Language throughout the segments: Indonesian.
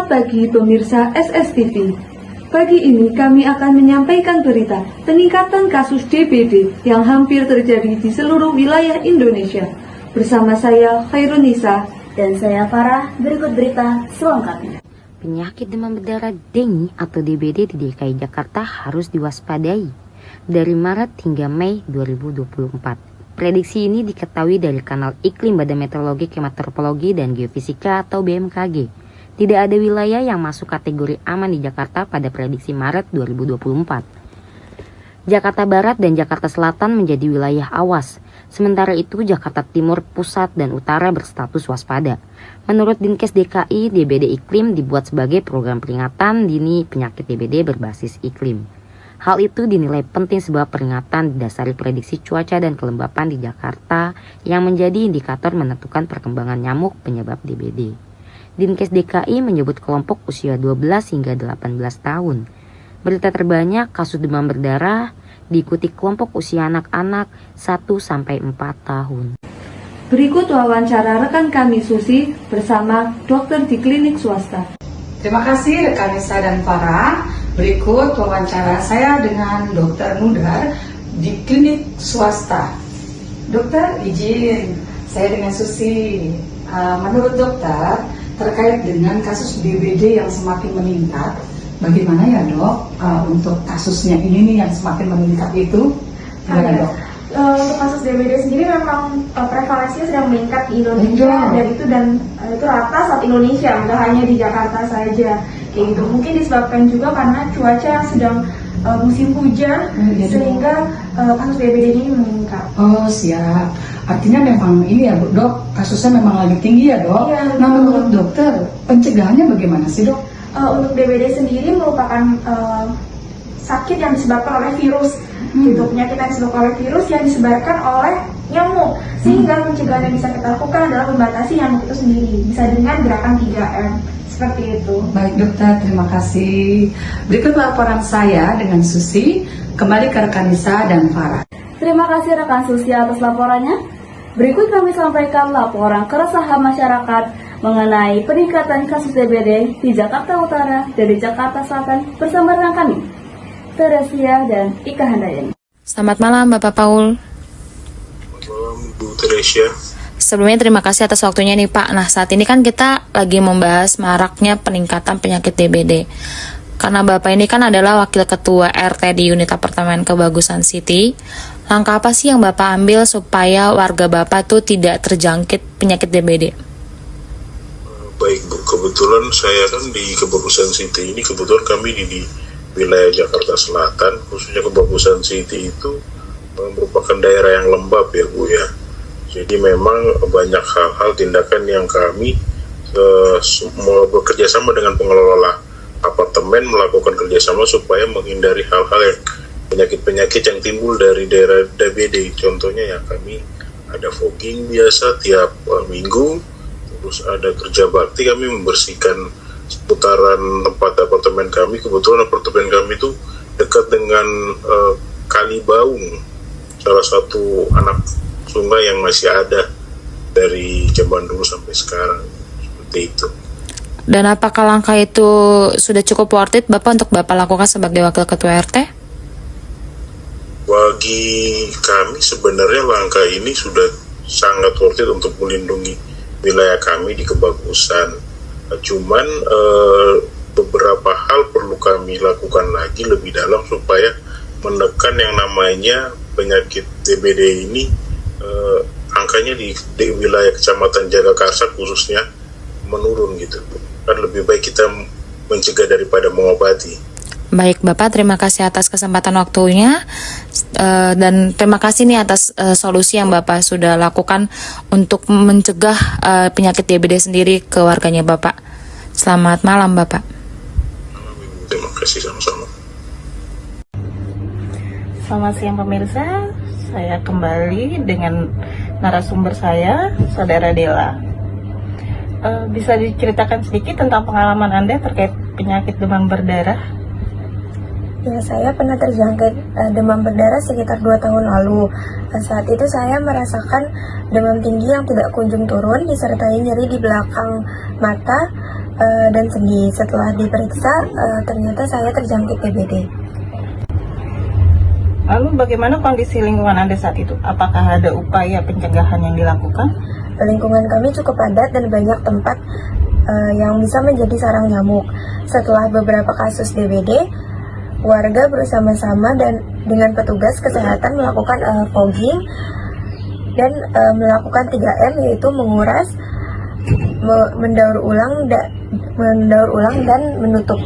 Selamat pagi pemirsa SSTV. Pagi ini kami akan menyampaikan berita peningkatan kasus DBD yang hampir terjadi di seluruh wilayah Indonesia. Bersama saya Khairunisa dan saya Farah. Berikut berita selengkapnya. Penyakit demam berdarah dengue atau DBD di DKI Jakarta harus diwaspadai dari Maret hingga Mei 2024. Prediksi ini diketahui dari kanal Iklim Badan Meteorologi, Klimatologi, dan Geofisika atau BMKG. Tidak ada wilayah yang masuk kategori aman di Jakarta pada prediksi Maret 2024. Jakarta Barat dan Jakarta Selatan menjadi wilayah awas. Sementara itu Jakarta Timur, Pusat, dan Utara berstatus waspada. Menurut Dinkes DKI, DBD Iklim dibuat sebagai program peringatan dini penyakit DBD berbasis iklim. Hal itu dinilai penting sebab peringatan didasari prediksi cuaca dan kelembapan di Jakarta yang menjadi indikator menentukan perkembangan nyamuk penyebab DBD. Dinkes DKI menyebut kelompok usia 12 hingga 18 tahun. Berita terbanyak kasus demam berdarah diikuti kelompok usia anak-anak 1-4 tahun. Berikut wawancara rekan kami Susi bersama dokter di klinik swasta. Terima kasih rekan Nisa dan Farah. Berikut wawancara saya dengan Dr. Nudar di klinik swasta. Dokter, izin saya dengan Susi. Menurut dokter, terkait dengan kasus DBD yang semakin meningkat, bagaimana ya dok untuk kasusnya ini nih yang semakin meningkat itu? Gimana dok? Untuk kasus DBD sendiri memang prevalensinya sedang meningkat di Indonesia dan itu rata saat Indonesia, nggak hanya di Jakarta saja kayak gitu. Mungkin disebabkan juga karena cuaca yang sedang musim hujan sehingga kasus DBD ini meningkat. Oh siap. Artinya memang ini ya dok, kasusnya memang lagi tinggi ya dok. Iya, nah menurut dokter pencegahannya bagaimana sih dok? Untuk DBD sendiri merupakan sakit yang disebabkan oleh virus. Gitu, penyakit yang disebabkan oleh virus yang disebarkan oleh nyamuk. Sehingga pencegahan yang bisa kita lakukan adalah membatasi nyamuk itu sendiri. Bisa dengan gerakan 3M. Seperti itu. Baik dokter, terima kasih. Berikut laporan saya dengan Susi. Kembali ke rekan Nisa dan Farah. Terima kasih rekan Susi atas laporannya. Berikut kami sampaikan laporan keresahan masyarakat mengenai peningkatan kasus DBD di Jakarta Utara dan di Jakarta Selatan bersama rekan kami, Teresia dan Ika Handayani. Selamat malam Bapak Paul. Selamat malam Bu Teresia. Sebelumnya terima kasih atas waktunya nih Pak. Nah saat ini kan kita lagi membahas maraknya peningkatan penyakit DBD. Karena Bapak ini kan adalah Wakil Ketua RT di Unit Apartemen Kebagusan City. Langkah apa sih yang Bapak ambil supaya warga Bapak tuh tidak terjangkit penyakit DBD? Baik Bu, kebetulan saya kan di Kebagusan City ini, kebetulan kami di wilayah Jakarta Selatan, khususnya Kebagusan City itu merupakan daerah yang lembab ya Bu ya. Jadi memang banyak hal-hal tindakan yang kami bekerja sama dengan pengelola apartemen melakukan kerjasama supaya menghindari hal-hal yang penyakit-penyakit yang timbul dari daerah DBD. Contohnya ya kami ada fogging biasa tiap minggu, terus ada kerja bakti, kami membersihkan seputaran tempat apartemen kami. Kebetulan apartemen kami itu dekat dengan Kali Baung, salah satu anak sungai yang masih ada dari zaman dulu sampai sekarang, seperti itu. Dan apakah langkah itu sudah cukup worth it Bapak untuk Bapak lakukan sebagai Wakil Ketua RT? Bagi kami sebenarnya langkah ini sudah sangat worth it untuk melindungi wilayah kami di Kebagusan. Cuman beberapa hal perlu kami lakukan lagi lebih dalam supaya menekan yang namanya penyakit DBD ini. Angkanya di wilayah Kecamatan Jagakarsa khususnya menurun gitu. Kan lebih baik kita mencegah daripada mengobati. Baik Bapak, terima kasih atas kesempatan waktunya dan terima kasih nih atas solusi yang Bapak sudah lakukan untuk mencegah penyakit DBD sendiri ke warganya Bapak. Selamat malam Bapak. Terima kasih sama-sama. Selamat siang pemirsa, saya kembali dengan narasumber saya, Saudara Dela. Bisa diceritakan sedikit tentang pengalaman Anda terkait penyakit demam berdarah? Ya, saya pernah terjangkit demam berdarah sekitar 2 tahun lalu. Saat itu saya merasakan demam tinggi yang tidak kunjung turun, disertai nyeri di belakang mata dan sendi. Setelah diperiksa, ternyata saya terjangkit TBD. Lalu bagaimana kondisi lingkungan Anda saat itu? Apakah ada upaya pencegahan yang dilakukan? Lingkungan kami cukup padat dan banyak tempat yang bisa menjadi sarang nyamuk. Setelah beberapa kasus DBD, warga bersama-sama dan dengan petugas kesehatan melakukan fogging dan melakukan 3M, yaitu menguras, mendaur ulang dan menutup.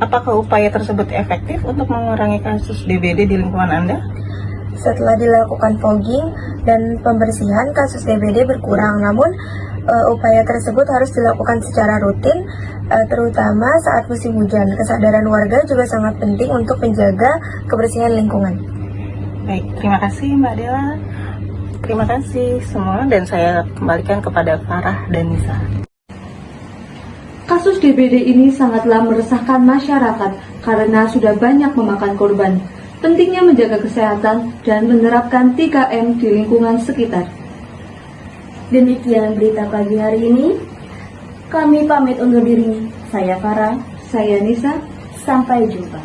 Apakah upaya tersebut efektif untuk mengurangi kasus DBD di lingkungan Anda? Setelah dilakukan fogging dan pembersihan, kasus DBD berkurang. Namun upaya tersebut harus dilakukan secara rutin, terutama saat musim hujan. Kesadaran warga juga sangat penting untuk menjaga kebersihan lingkungan. Baik, terima kasih Mbak Dela. Terima kasih semua dan saya kembalikan kepada Farah dan Nisa. Kasus DBD ini sangatlah meresahkan masyarakat karena sudah banyak memakan korban. Pentingnya menjaga kesehatan dan menerapkan 3M di lingkungan sekitar. Demikian berita pagi hari ini. Kami pamit undur diri. Saya Farah. Saya Nisa. Sampai jumpa.